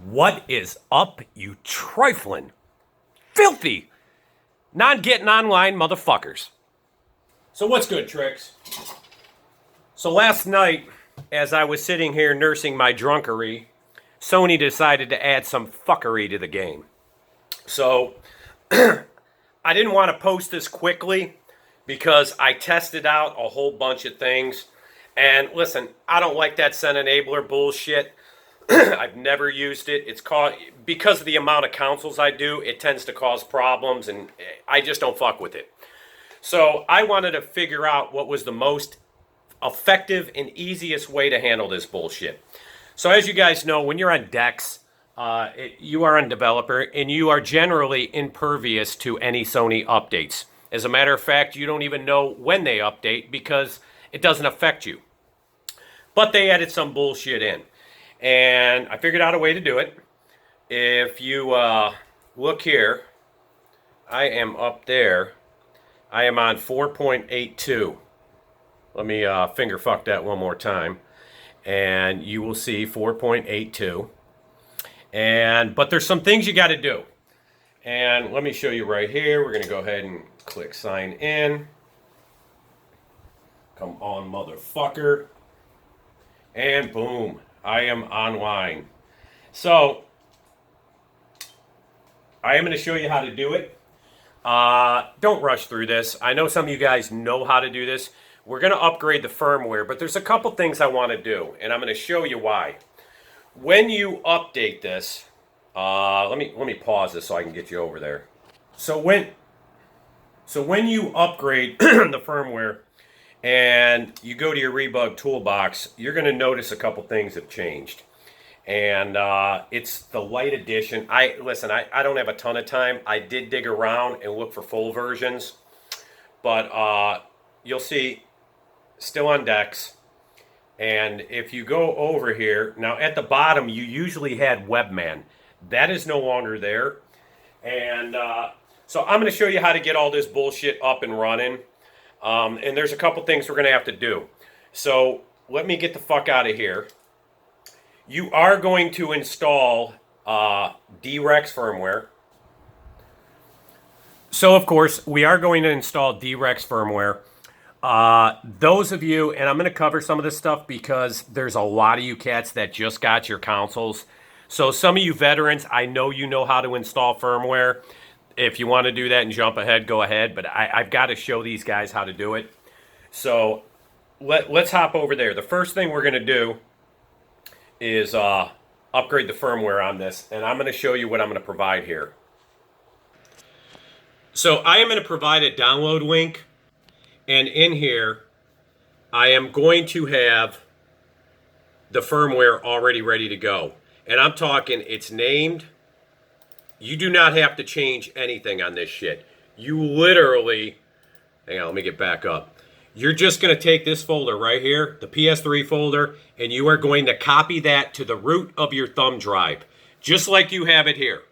What is up, you trifling, filthy, non-getting online motherfuckers? So what's good, Tricks? So last night, as I was sitting here nursing my drunkery, Sony decided to add some fuckery to the game. So I didn't want to post this quickly because I tested out a whole bunch of things. And listen, I don't like that send enabler bullshit. I've never used it. It's because of the amount of consoles I do, it tends to cause problems, and I just don't fuck with it. So I wanted to figure out what was the most effective and easiest way to handle this bullshit. So as you guys know, when you're on DeX, you are a developer, and you are generally impervious to any Sony updates. As a matter of fact, you don't even know when they update because it doesn't affect you. But they added some bullshit in. And I figured out a way to do it. If you look here, I am up there. I am on 4.82. Let me finger fuck that one more time. And you will see 4.82. But there's some things you got to do. And let me show you right here. We're going to go ahead and click sign in. Come on, motherfucker. And boom. I am online. So, I am going to show you how to do it. Don't rush through this. I know some of you guys know how to do this. We're going to upgrade the firmware, but there's a couple things I want to do, and I'm going to show you why. When you update this, let me pause this so I can get you over there. So when you upgrade the firmware, and you go to your REBUG toolbox, you're going to notice a couple things have changed. And it's the light edition. I don't have a ton of time. I did dig around and look for full versions. But you'll see, still on DeX. And if you go over here, now at the bottom, you usually had WEBMAN. That is no longer there. And so I'm going to show you how to get all this bullshit up and running. And there's a couple things we're going to have to do. So let me get the fuck out of here. You are going to install DREX firmware. So of course, we are going to install DREX firmware. Those of you, and I'm going to cover some of this stuff because there's a lot of you cats that just got your consoles. So some of you veterans, I know you know how to install firmware. If you want to do that and jump ahead, go ahead. But I've got to show these guys how to do it. So let's hop over there. The first thing we're going to do is upgrade the firmware on this. And I'm going to show you what I'm going to provide here. So I am going to provide a download link. And in here, I am going to have the firmware already ready to go. And I'm talking, it's named. You do not have to change anything on this shit. You literally, hang on, let me get back up. You're just going to take this folder right here, the PS3 folder, and you are going to copy that to the root of your thumb drive, just like you have it here.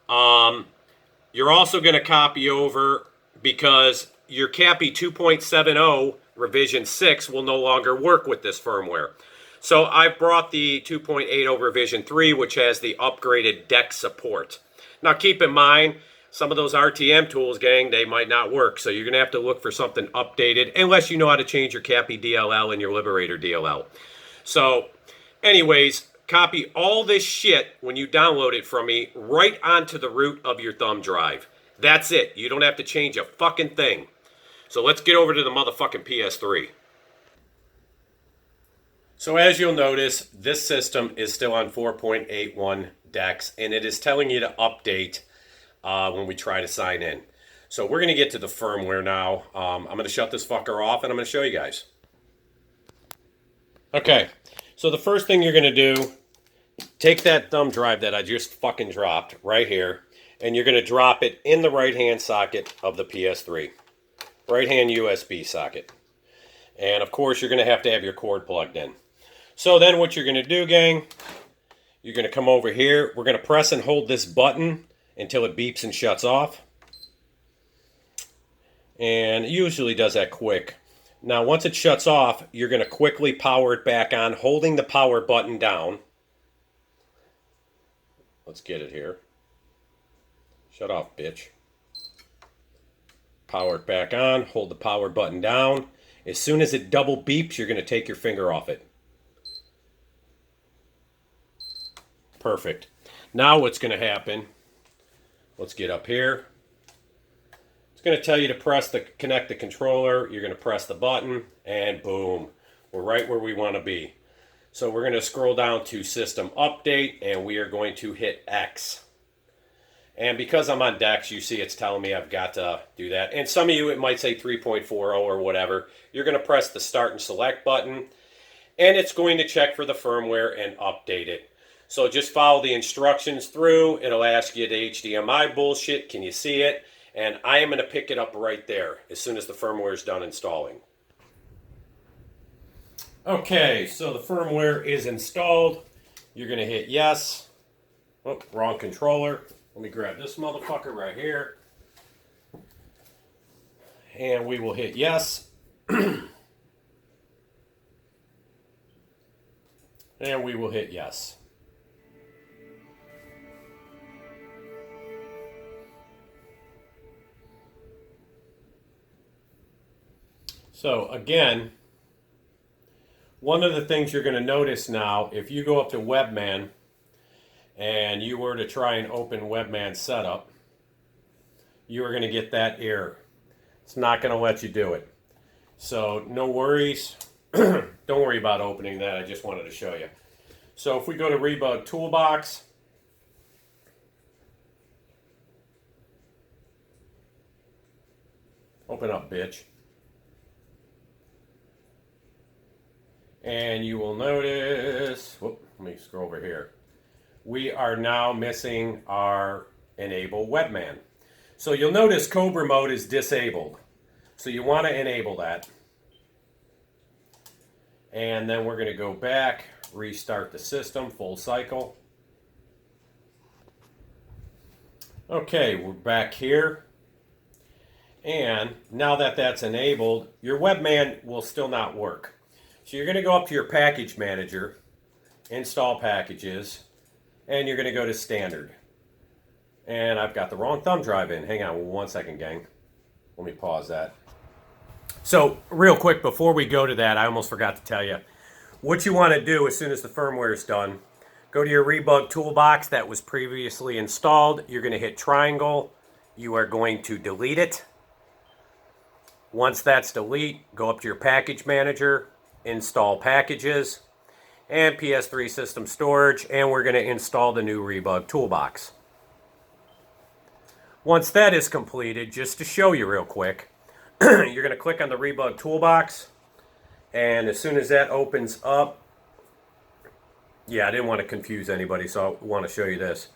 You're also going to copy over because your CCAPI 2.70 revision 6 will no longer work with this firmware. So I've brought the 2.80 revision 3, which has the upgraded DeX support. Now keep in mind, some of those RTM tools, gang, they might not work. So you're going to have to look for something updated, unless you know how to change your CCAPI DLL and your Liberator DLL. So anyways, copy all this shit when you download it from me right onto the root of your thumb drive. That's it. You don't have to change a fucking thing. So let's get over to the motherfucking PS3. So as you'll notice, this system is still on 4.81 DeX, and it is telling you to update when we try to sign in. So we're going to get to the firmware now. I'm going to shut this fucker off, and I'm going to show you guys. Okay, so the first thing you're going to do, take that thumb drive that I just fucking dropped right here, and you're going to drop it in the right-hand socket of the PS3. Right-hand USB socket. And of course, you're going to have your cord plugged in. So then what you're going to do, gang, you're going to come over here. We're going to press and hold this button until it beeps and shuts off. And it usually does that quick. Now, once it shuts off, you're going to quickly power it back on, holding the power button down. Let's get it here. Shut off, bitch. Power it back on. Hold the power button down. As soon as it double beeps, you're going to take your finger off it. Perfect. Now what's going to happen, let's get up here. It's going to tell you to connect the controller. You're going to press the button, and boom. We're right where we want to be. So we're going to scroll down to System Update, and we are going to hit X. And because I'm on Dex, you see it's telling me I've got to do that. And some of you, it might say 3.40 or whatever. You're going to press the Start and Select button, and it's going to check for the firmware and update it. So just follow the instructions through. It'll ask you the HDMI bullshit. Can you see it? And I am going to pick it up right there as soon as the firmware is done installing. Okay, so the firmware is installed. You're going to hit yes. Oh, wrong controller. Let me grab this motherfucker right here. And we will hit yes. And we will hit yes. So again, one of the things you're going to notice now, if you go up to WEBMAN and you were to try and open WEBMAN setup, you are going to get that error. It's not going to let you do it. So no worries. Don't worry about opening that. I just wanted to show you. So if we go to REBUG TOOLBOX, open up, bitch. And you will notice, whoop, let me scroll over here. We are now missing our enable WEBMAN. So you'll notice Cobra mode is disabled. So you want to enable that. And then we're going to go back, restart the system, full cycle. Okay, we're back here. And now that that's enabled, your WEBMAN will still not work. So you're going to go up to your package manager, install packages, and you're going to go to standard. And I've got the wrong thumb drive in. Hang on 1 second, gang. Let me pause that. So real quick, before we go to that, I almost forgot to tell you. What you want to do as soon as the firmware is done, go to your REBUG toolbox that was previously installed. You're going to hit triangle. You are going to delete it. Once that's delete, go up to your package manager, install packages, and PS3 system storage, and we're going to install the new REBUG toolbox. Once that is completed, just to show you real quick, you're going to click on the REBUG toolbox, and as soon as that opens up, yeah, I didn't want to confuse anybody, so I want to show you this.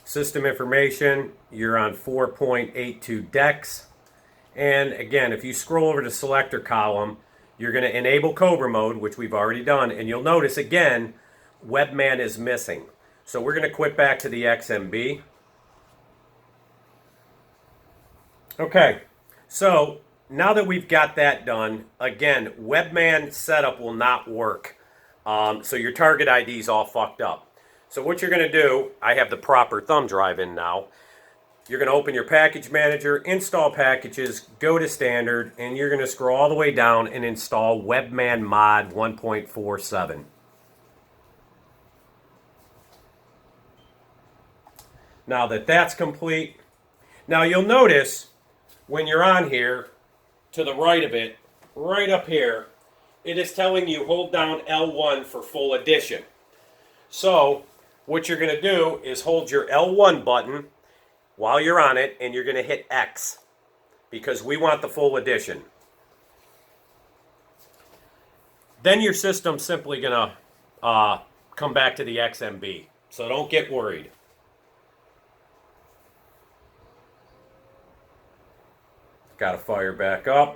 System information, you're on 4.82 DEX, and again, if you scroll over to selector column, you're going to enable Cobra mode, which we've already done, and you'll notice again, WEBMAN is missing. So we're going to quit back to the XMB. Okay, so now that we've got that done, again, WEBMAN setup will not work. So your target ID is all fucked up. So what you're going to do, I have the proper thumb drive in now. You're going to open your package manager, install packages, go to standard, and you're going to scroll all the way down and install WEBMAN Mod 1.47. Now that that's complete, now you'll notice when you're on here, to the right of it, right up here, it is telling you hold down L1 for full edition. So what you're going to do is hold your L1 button while you're on it, and you're going to hit X because we want the full edition. Then your system's simply going to come back to the XMB. So don't get worried. Got to fire back up.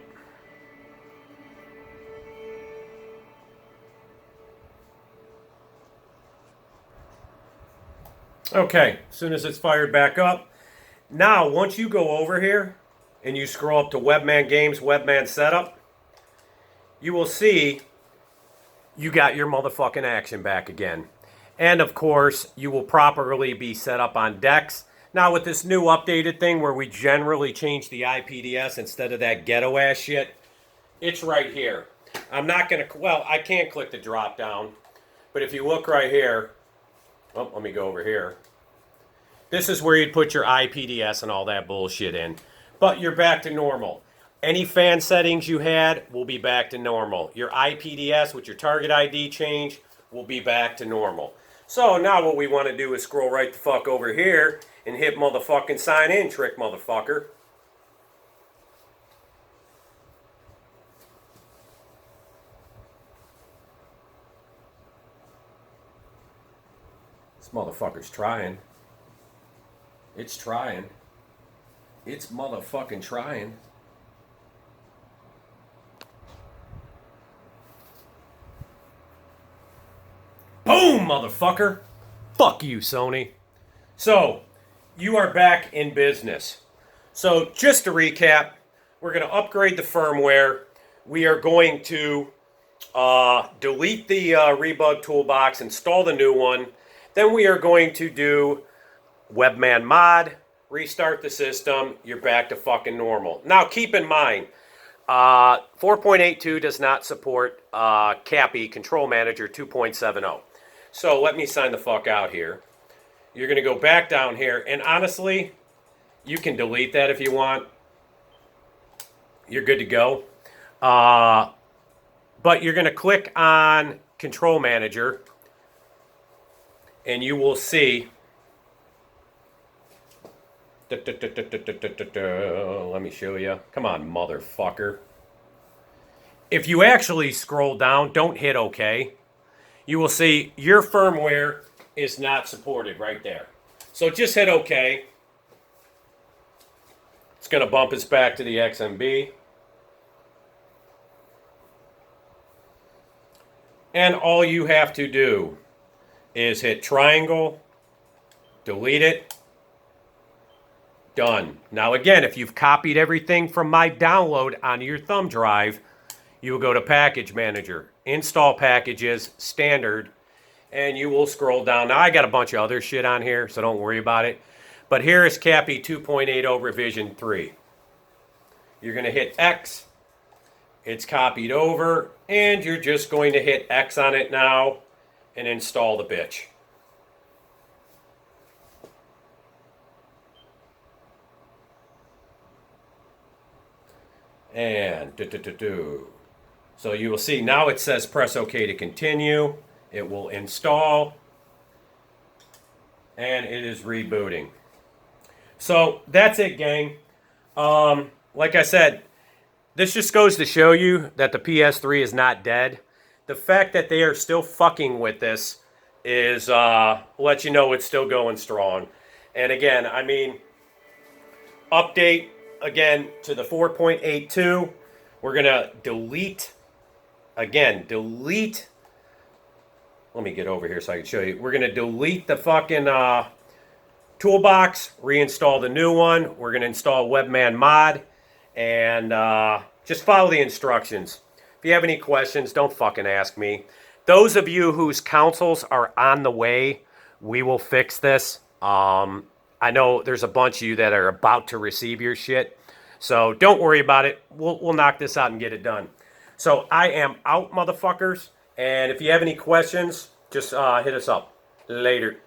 Okay, as soon as it's fired back up, now once you go over here and you scroll up to WEBMAN Games, WEBMAN Setup, you will see you got your motherfucking action back again. And of course, you will properly be set up on DeX. Now with this new updated thing where we generally change the IPDS instead of that ghetto ass shit, it's right here. I'm not going to, well, I can't click the drop down, but if you look right here, oh, let me go over here. This is where you'd put your IPDS and all that bullshit in. But you're back to normal. Any fan settings you had will be back to normal. Your IPDS with your target ID change will be back to normal. So now what we want to do is scroll right the fuck over here and hit motherfucking sign in, trick motherfucker. This motherfucker's trying. It's trying. It's motherfucking trying. Boom, motherfucker. Fuck you, Sony. So, you are back in business. So, just to recap, we're going to upgrade the firmware. We are going to delete the REBUG toolbox, install the new one. Then we are going to do WEBMAN mod, restart the system, you're back to fucking normal. Now keep in mind, 4.82 does not support CCAPI Control Manager 2.70. So let me sign the fuck out here. You're going to go back down here, and honestly, you can delete that if you want. You're good to go. But you're going to click on Control Manager, and you will see... Let me show you. Come on, motherfucker. If you actually scroll down, don't hit OK. You will see your firmware is not supported right there. So just hit OK. It's going to bump us back to the XMB. And all you have to do is hit triangle, delete it. Done. Now again, if you've copied everything from my download onto your thumb drive, you will go to Package Manager, Install Packages, Standard, and you will scroll down. Now I got a bunch of other shit on here, so don't worry about it. But here is CCAPI 2.80 Revision 3. You're going to hit X. It's copied over, and you're just going to hit X on it now and install the bitch. And so you will see now it says press OK to continue. It will install. And it is rebooting. So that's it, gang. Like I said, this just goes to show you that the PS3 is not dead. The fact that they are still fucking with this is let you know it's still going strong. And again, I mean, update again to the 4.82. We're going to delete. Let me get over here so I can show you. We're going to delete the fucking toolbox, reinstall the new one. We're going to install WEBMAN mod, and just follow the instructions. If you have any questions, don't fucking ask me. Those of you whose consoles are on the way, we will fix this. I know there's a bunch of you that are about to receive your shit, so don't worry about it. We'll knock this out and get it done. So I am out, motherfuckers. And if you have any questions, just hit us up. Later.